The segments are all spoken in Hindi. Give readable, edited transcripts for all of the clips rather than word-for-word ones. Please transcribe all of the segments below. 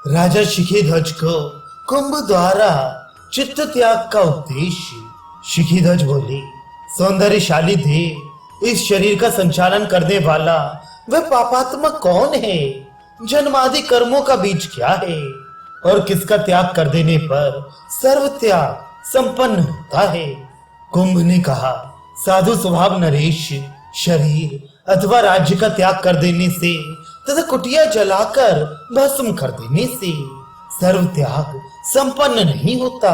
राजा शिखीध्वज को कुंभ द्वारा चित्त त्याग का उपदेश। शिखीध्वज बोली, सौंदर्यशाली देव, इस शरीर का संचालन करने वाला वह पापात्मा कौन है? जन्मादि कर्मों का बीज क्या है और किसका त्याग कर देने पर सर्व त्याग संपन्न होता है? कुंभ ने कहा, साधु स्वभाव नरेश, शरीर अथवा राज्य का त्याग कर देने से तथा कुटिया जलाकर भस्म कर देने से सर्व त्याग संपन्न नहीं होता।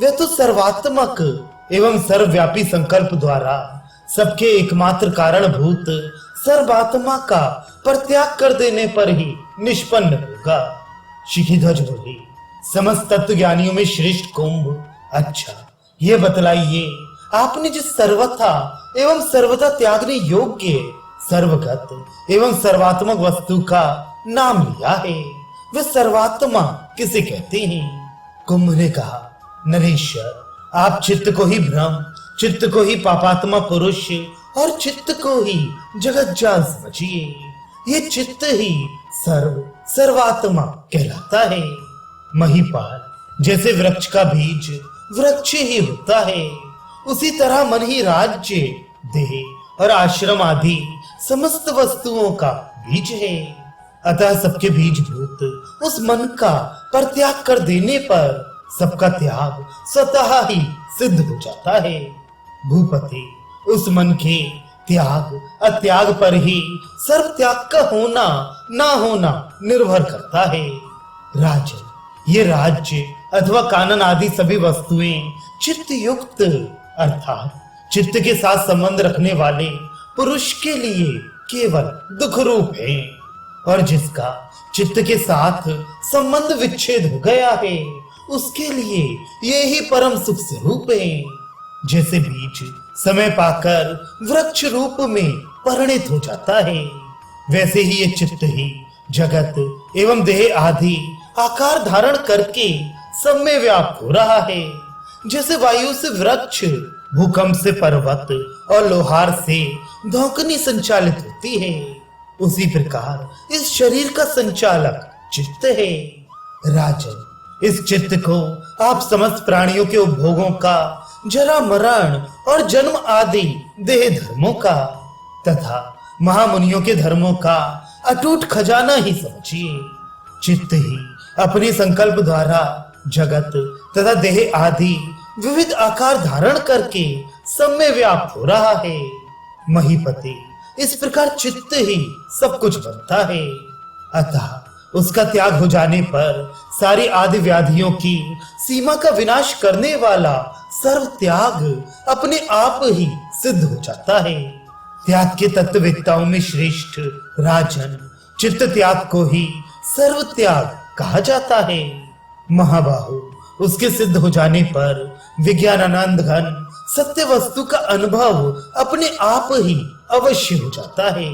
वह तो सर्वात्मक एवं सर्वव्यापी संकल्प द्वारा सबके एकमात्र कारणभूत सर्वात्मा का परित्याग कर देने पर ही निष्पन्न होगा। शिखीध्वज बोली, समस्त तत्व ज्ञानियों में श्रेष्ठ कुंभ, अच्छा ये बतलाइए, आपने जिस सर्वथा एवं सर्वथा त्यागने योग्य सर्वगत एवं सर्वात्मक वस्तु का नाम लिया है, वह सर्वात्मा किसे कहते हैं? कुंभ ने कहा, नरेश्वर, आप चित्त को ही ब्रह्म, चित्त को ही पापात्मा पुरुष और चित्त को ही जगत जाल समझिए। ये चित्त ही सर्वात्मा कहलाता है। महीपाल, जैसे वृक्ष का बीज वृक्ष ही होता है, उसी तरह मन ही राज्य, देह और आश्रम आदि समस्त वस्तुओं का बीज है। अतः सबके बीजभूत उस मन का परित्याग कर देने पर सबका त्याग स्वतः ही सिद्ध हो जाता है। भूपति, उस मन के त्याग अत्याग पर ही सर्व त्याग का होना ना होना निर्भर करता है। राजन, ये राज्य अथवा कानन आदि सभी वस्तुएं चित्त युक्त अर्थात चित्त के साथ संबंध रखने वाले पुरुष के लिए केवल दुख रूप है, और जिसका चित्त के साथ संबंध विच्छेद हो गया है उसके लिए ये ही परम सुख स्वरूप है। जैसे बीज समय पाकर वृक्ष रूप में परिणित हो जाता है, वैसे ही ये चित्त ही जगत एवं देह आदि आकार धारण करके सब में व्याप्त हो रहा है। जैसे वायु से वृक्ष, भूकंप से पर्वत और लोहार से धौकनी संचालित होती है, उसी प्रकार इस शरीर का संचालक चित्त है। राजन, इस चित्त को आप समस्त प्राणियों के उपभोगों का, जरा मरण और जन्म आदि देह धर्मों का तथा महामुनियों के धर्मों का अटूट खजाना ही समझिए। चित्त ही अपने संकल्प द्वारा जगत तथा देह आदि विविध आकार धारण करके सब में व्याप्त हो रहा है। महीपति, इस प्रकार चित्त ही सब कुछ बनता है। अतः उसका त्याग हो जाने पर सारी आदि व्याधियों की सीमा का विनाश करने वाला सर्व त्याग अपने आप ही सिद्ध हो जाता है। त्याग के तत्ववेत्ताओं में श्रेष्ठ राजन, चित्त त्याग को ही सर्व त्याग कहा जाता है। महाबाहु, उसके सिद्ध हो जाने पर विज्ञानानंद घन सत्य वस्तु का अनुभव अपने आप ही अवश्य हो जाता है।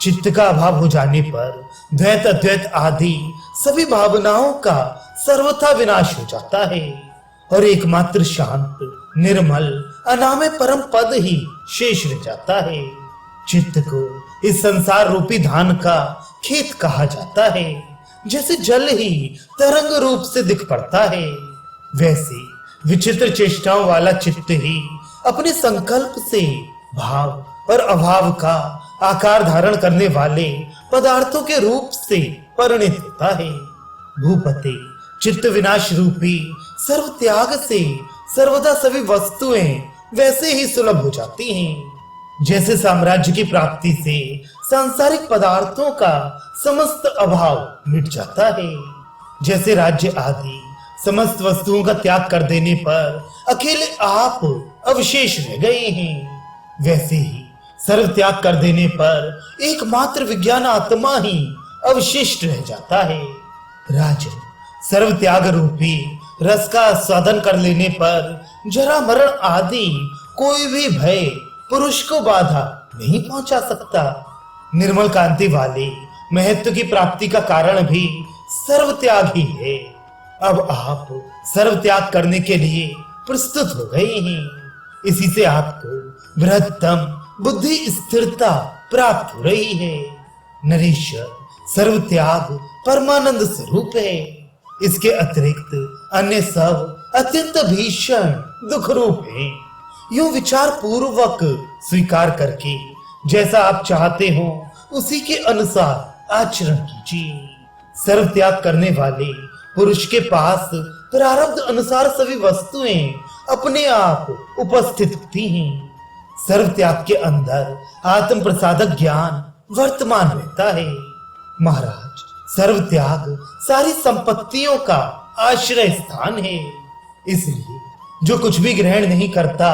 चित्त का अभाव हो जाने पर द्वैत अद्वैत आदि सभी भावनाओं का सर्वथा विनाश हो जाता है और एकमात्र शांत, निर्मल, अनामय परम पद ही शेष रह जाता है। चित्त को इस संसार रूपी धान का खेत कहा जाता है। जैसे जल ही तरंग रूप से दिख पड़ता है, वैसे विचित्र चेष्टाओं वाला चित्त ही अपने संकल्प से भाव और अभाव का आकार धारण करने वाले पदार्थों के रूप से परिणित होता है। भूपति, चित्त विनाश रूपी सर्व त्याग से सर्वदा सभी वस्तुएं वैसे ही सुलभ हो जाती हैं। जैसे साम्राज्य की प्राप्ति से सांसारिक पदार्थों का समस्त अभाव मिट जाता है, जैसे राज्य आदि समस्त वस्तुओं का त्याग कर देने पर अकेले आप अवशेष रह गए हैं, वैसे ही सर्व त्याग कर देने पर एकमात्र विज्ञान आत्मा ही अवशिष्ट रह जाता है। राजन, सर्व त्याग रूपी रस का आस्वादन कर लेने पर जरा मरण आदि कोई भी भय पुरुष को बाधा नहीं पहुंचा सकता। निर्मल कांति वाले महत्व की प्राप्ति का कारण भी सर्व त्याग ही है। अब आप सर्व त्याग करने के लिए प्रस्तुत हो गए हैं, इसी से आपको बृहत्तम बुद्धि स्थिरता प्राप्त हो रही है। नरेश्वर, सर्व त्याग परमानंद स्वरूप है। इसके अतिरिक्त अन्य सब अत्यंत भीषण दुख रूप है। यूं विचार पूर्वक स्वीकार करके जैसा आप चाहते हो उसी के अनुसार आचरण कीजिए। सर्व त्याग करने वाले पुरुष के पास प्रारब्ध अनुसार सभी वस्तुएं अपने आप उपस्थित होती हैं। सर्व त्याग के अंदर आत्म प्रसादक ज्ञान वर्तमान रहता है। महाराज, सर्व त्याग सारी संपत्तियों का आश्रय स्थान है। इसलिए जो कुछ भी ग्रहण नहीं करता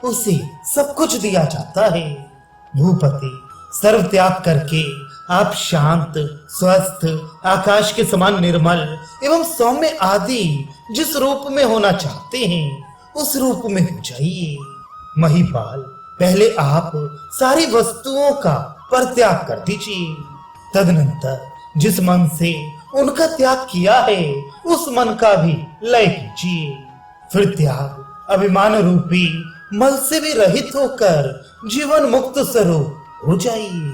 उसे सब कुछ दिया जाता है। भूपति, सर्व त्याग करके आप शांत, स्वस्थ, आकाश के समान निर्मल एवं सौम्य आदि जिस रूप में होना चाहते हैं उस रूप में हो जाइए। महिपाल, पहले आप सारी वस्तुओं का परित्याग कर दीजिए। तदनंतर जिस मन से उनका त्याग किया है उस मन का भी लय कीजिए। फिर त्याग अभिमान रूपी मल से भी रहित होकर जीवन मुक्त स्वरूप हो जाइए।